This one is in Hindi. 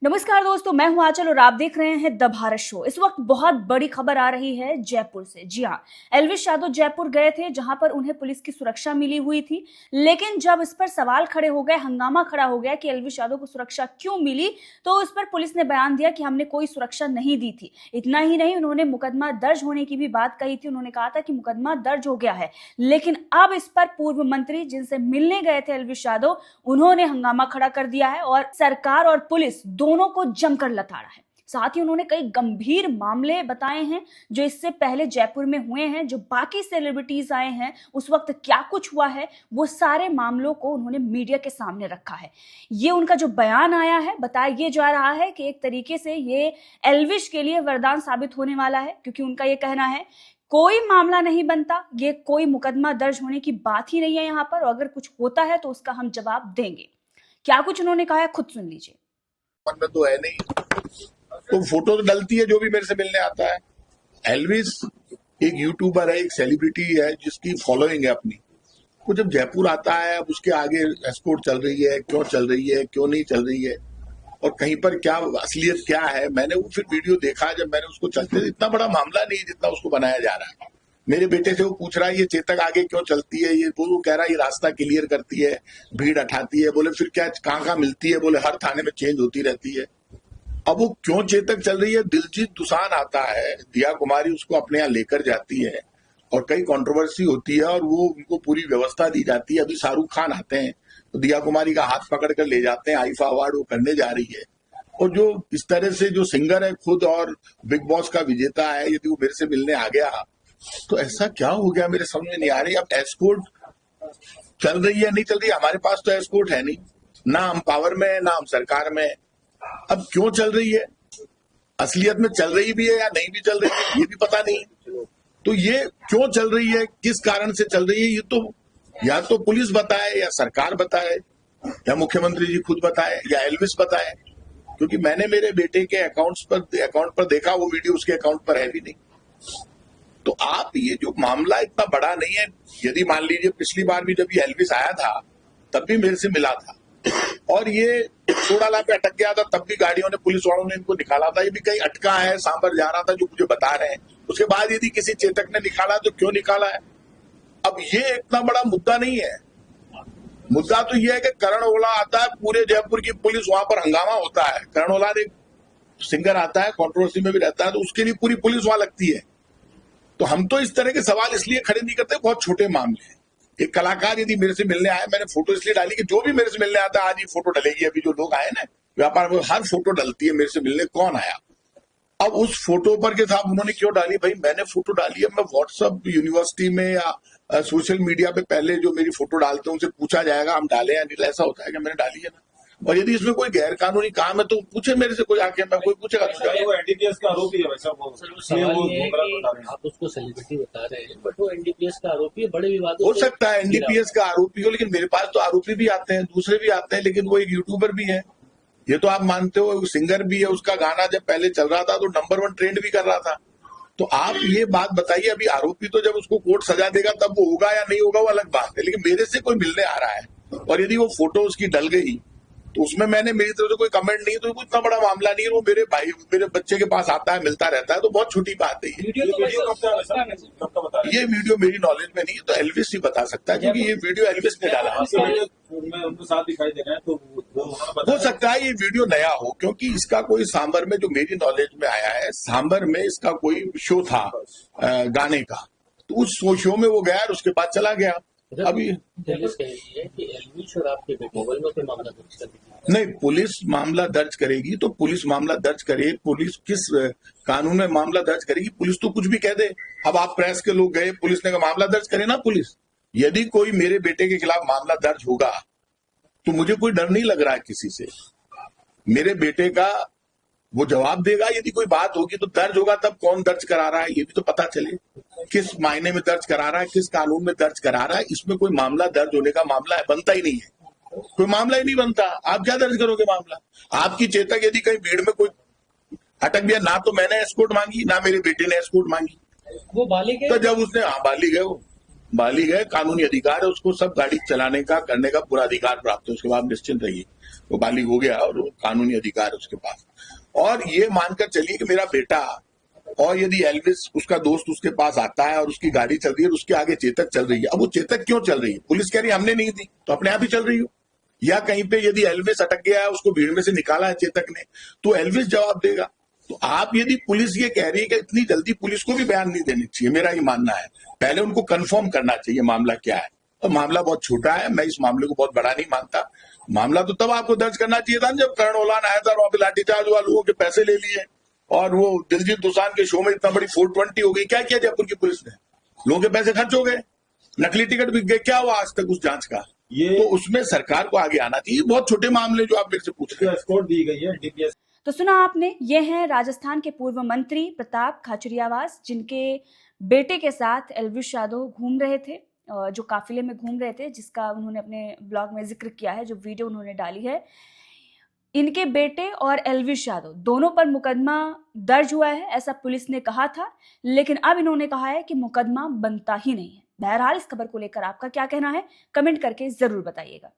नमस्कार दोस्तों, मैं हूं आंचल और आप देख रहे हैं द भारत शो। इस वक्त बहुत बड़ी खबर आ रही है जयपुर से। जी हां, एल्विश यादव जयपुर गए थे जहां पर उन्हें पुलिस की सुरक्षा मिली हुई थी। लेकिन जब इस पर सवाल खड़े हो गए, हंगामा खड़ा हो गया कि एल्विश यादव को सुरक्षा क्यों मिली, तो उस पर पुलिस ने बयान दिया कि हमने कोई सुरक्षा नहीं दी थी। इतना ही नहीं, उन्होंने मुकदमा दर्ज होने की भी बात कही थी। उन्होंने कहा था कि मुकदमा दर्ज हो गया है, लेकिन अब इस पर पूर्व मंत्री जिनसे मिलने गए थे एल्विश यादव, उन्होंने हंगामा खड़ा कर दिया है और सरकार और पुलिस दोनों को जमकर लताड़ा है। साथ ही उन्होंने कई गंभीर मामले बताए हैं जो इससे पहले जयपुर में हुए हैं, जो बाकी सेलिब्रिटीज आए हैं उस वक्त क्या कुछ हुआ है, वो सारे मामलों को उन्होंने मीडिया के सामने रखा है। ये उनका जो बयान आया है, बताया ये जा रहा है कि एक तरीके से ये एल्विश के लिए वरदान साबित होने वाला है, क्योंकि उनका ये कहना है कोई मामला नहीं बनता, ये कोई मुकदमा दर्ज होने की बात ही नहीं है यहाँ पर, और अगर कुछ होता है तो उसका हम जवाब देंगे। क्या कुछ उन्होंने कहा है, खुद सुन लीजिए। मन में तो है नहीं, तो फोटो तो डलती है जो भी मेरे से मिलने आता है। एल्विस एक यूट्यूबर है, एक सेलिब्रिटी है जिसकी फॉलोइंग है अपनी। वो जब जयपुर आता है, अब उसके आगे एस्कॉर्ट चल रही है, क्यों चल रही है, क्यों नहीं चल रही है, और कहीं पर क्या असलियत क्या है। मैंने वो फिर वीडियो देखा, जब मैंने उसको चलते, इतना बड़ा मामला नहीं जितना उसको बनाया जा रहा है। मेरे बेटे से वो पूछ रहा है ये चेतक आगे क्यों चलती है, ये वो कह रहा है ये रास्ता क्लियर करती है, भीड़ हटाती है। बोले फिर क्या कहाँ मिलती है, बोले हर थाने में चेंज होती रहती है। अब वो क्यों चेतक चल रही है, दिलजीत दोसांझ आता है, दिया कुमारी उसको अपने यहाँ लेकर जाती है और कई कंट्रोवर्सी होती है और वो उनको पूरी व्यवस्था दी जाती है। अभी शाहरुख खान आते हैं तो दिया कुमारी का हाथ पकड़ कर ले जाते हैं, आईफा अवार्ड वो करने जा रही है। और जो इस तरह से जो सिंगर है खुद और बिग बॉस का विजेता है, यदि वो मेरे से मिलने आ गया तो ऐसा क्या हो गया मेरे समझ में नहीं आ रही। अब एस्कॉर्ट चल रही है नहीं चल रही है, हमारे पास तो एस्कॉर्ट है नहीं, ना हम पावर में है ना हम सरकार में है। अब क्यों चल रही है, असलियत में चल रही भी है या नहीं भी चल रही है ये भी पता नहीं। तो ये क्यों चल रही है, किस कारण से चल रही है, ये तो या तो पुलिस बताए या सरकार बताए या मुख्यमंत्री जी खुद बताए या एल्विस बताए। क्योंकि मैंने मेरे बेटे के अकाउंट पर देखा, वो वीडियो उसके अकाउंट पर है भी नहीं। तो आप ये जो मामला इतना बड़ा नहीं है। यदि मान लीजिए पिछली बार भी जब ये एल्विस आया था तब भी मेरे से मिला था और ये सोडाला पे अटक गया था, तब भी गाड़ियों ने, पुलिस वालों ने इनको निकाला था। ये भी कहीं अटका है, सांबर जा रहा था, जो मुझे बता रहे हैं। उसके बाद यदि किसी चेतक ने निकाला तो क्यों निकाला है। अब ये इतना बड़ा मुद्दा नहीं है। मुद्दा तो ये है कि करण ओला आता है, पूरे जयपुर की पुलिस वहां पर हंगामा होता है। करण ओला एक सिंगर आता है, कंट्रोवर्सी में भी रहता है, तो उसके लिए पूरी पुलिस वहां लगती है। तो हम तो इस तरह के सवाल इसलिए खड़े नहीं करते, बहुत छोटे मामले हैं। एक कलाकार यदि मेरे से मिलने आए, मैंने फोटो इसलिए डाली कि जो भी मेरे से मिलने आता है आज ये फोटो डलेगी। अभी जो लोग आए ना व्यापार में, हर फोटो डलती है मेरे से मिलने कौन आया। अब उस फोटो पर के साथ उन्होंने क्यों डाली, भाई मैंने फोटो डाली है, मैं व्हाट्सएप यूनिवर्सिटी में या सोशल मीडिया पे पहले जो मेरी फोटो डालते हैं उनसे पूछा जाएगा हम डाले या नहीं। ऐसा होता है कि मैंने डाली है ना। और यदि इसमें कोई गैर कानूनी काम है तो पूछे मेरे से, कोई आके, मैं कोई पूछेगा तो वो एनडीपीएस का आरोपी है वैसा वो आप उसको सेलिब्रिटी बता रहे हैं, बट वो एनडीपीएस का आरोपी है। बड़े विवादों हो सकता है एनडीपीएस का आरोपी हो, लेकिन मेरे पास तो आरोपी भी आते हैं, दूसरे भी आते हैं, लेकिन वो एक यूट्यूबर भी है। ये तो आप मानते हो, सिंगर भी है। उसका गाना जब पहले चल रहा था तो नंबर 1 ट्रेंड भी कर रहा था। तो आप ये बात बताइए, अभी आरोपी तो जब उसको कोर्ट सजा देगा तब वो होगा या नहीं होगा वो अलग बात है। लेकिन मेरे से कोई मिलने आ रहा है और यदि वो फोटो उसकी डल गई तो उसमें मैंने, मेरी तरफ से कोई कमेंट नहीं, तो इतना बड़ा मामला नहीं है। वो मेरे भाई, मेरे बच्चे के पास आता है, मिलता रहता है, तो बहुत छोटी बात है ये। ये वीडियो मेरी नॉलेज में नहीं है, तो एल्विस ही बता सकता है, क्योंकि ये वीडियो एल्विस ने डाला है। उनके साथ दिखाई दे रहे हैं, तो हो सकता है ये वीडियो नया हो, क्योंकि इसका कोई सांबर में, जो मेरी नॉलेज में आया है, सांबर में इसका कोई शो था गाने का, तो उस शो में वो गया और उसके बाद चला गया। अभी पुलिस कह रही है कि एल्विश और आपके बेटे दोनों पे मामला दर्ज कर दिया। नहीं, पुलिस मामला दर्ज करेगी तो पुलिस मामला दर्ज करे। पुलिस किस कानून में मामला दर्ज करेगी, पुलिस तो कुछ भी कह दे। अब आप प्रेस के लोग गए, पुलिस ने कहा मामला दर्ज करे ना पुलिस। यदि कोई मेरे बेटे के खिलाफ मामला दर्ज होगा तो मुझे कोई डर नहीं लग रहा है किसी से। मेरे बेटे का वो जवाब देगा। यदि कोई बात होगी तो दर्ज होगा, तब कौन दर्ज करा रहा है ये भी तो पता चले, किस मायने में दर्ज करा रहा है, किस कानून में दर्ज करा रहा है। इसमें कोई मामला दर्ज होने का मामला है, बनता ही नहीं है, कोई मामला ही नहीं बनता। आप क्या दर्ज करोगे मामला। आपकी चेतक यदि कहीं भीड़ में कोई अटक गया, ना तो मैंने एस्कॉर्ट मांगी ना मेरे बेटे ने एस्कॉर्ट मांगी। वो बालिग है, तो जब उसने, हाँ बालिग है वो, बालिग है, कानूनी अधिकार है उसको, सब गाड़ी चलाने का करने का पूरा अधिकार प्राप्त है, उसके बाद निश्चिंत रहिए, वो बालिग हो गया और वो कानूनी अधिकार है उसके पास। और ये मानकर चलिए कि मेरा बेटा और यदि एल्विस उसका दोस्त उसके पास आता है और उसकी गाड़ी चल रही है और उसके आगे चेतक चल रही है, अब वो चेतक क्यों चल रही है? पुलिस कह रही है हमने नहीं दी, तो अपने आप ही चल रही हो। या कहीं पे यदि एल्विस अटक गया है, उसको भीड़ में से निकाला है चेतक ने, तो एल्विस जवाब देगा। तो आप यदि पुलिस ये कह रही है कि इतनी जल्दी पुलिस को भी बयान नहीं देनी चाहिए, मेरा ये मानना है, पहले उनको कंफर्म करना चाहिए मामला क्या है। और मामला बहुत छोटा है, मैं इस मामले को बहुत बड़ा नहीं मानता। मामला तो तब आपको दर्ज करना चाहिए था जब करण ओलान आया था और वहां पे लाठीचार्ज हुआ, लोगों के पैसे ले लिए और वो दिलजीत दोसांझ के शो में इतना बड़ी 420 हो गई। क्या किया जयपुर की पुलिस ने? लोगों के पैसे खर्च हो गए, नकली टिकट बिक गए, क्या हुआ आज तक उस जांच का? ये तो उसमें सरकार को आगे आना चाहिए। बहुत छोटे मामले जो आप मेरे से पूछ रहे हैं। एस्कॉर्ट दी गई है डीपीएस। तो सुना आपने, ये हैं राजस्थान के पूर्व मंत्री प्रताप खाचरियावास, जिनके बेटे के साथ एल्विस यादव घूम रहे थे, जो काफिले में घूम रहे थे, जिसका उन्होंने अपने ब्लॉग में जिक्र किया है, जो वीडियो उन्होंने डाली है। इनके बेटे और एल्विस यादव दोनों पर मुकदमा दर्ज हुआ है, ऐसा पुलिस ने कहा था, लेकिन अब इन्होंने कहा है कि मुकदमा बनता ही नहीं है। बहरहाल इस खबर को लेकर आपका क्या कहना है, कमेंट करके जरूर बताइएगा।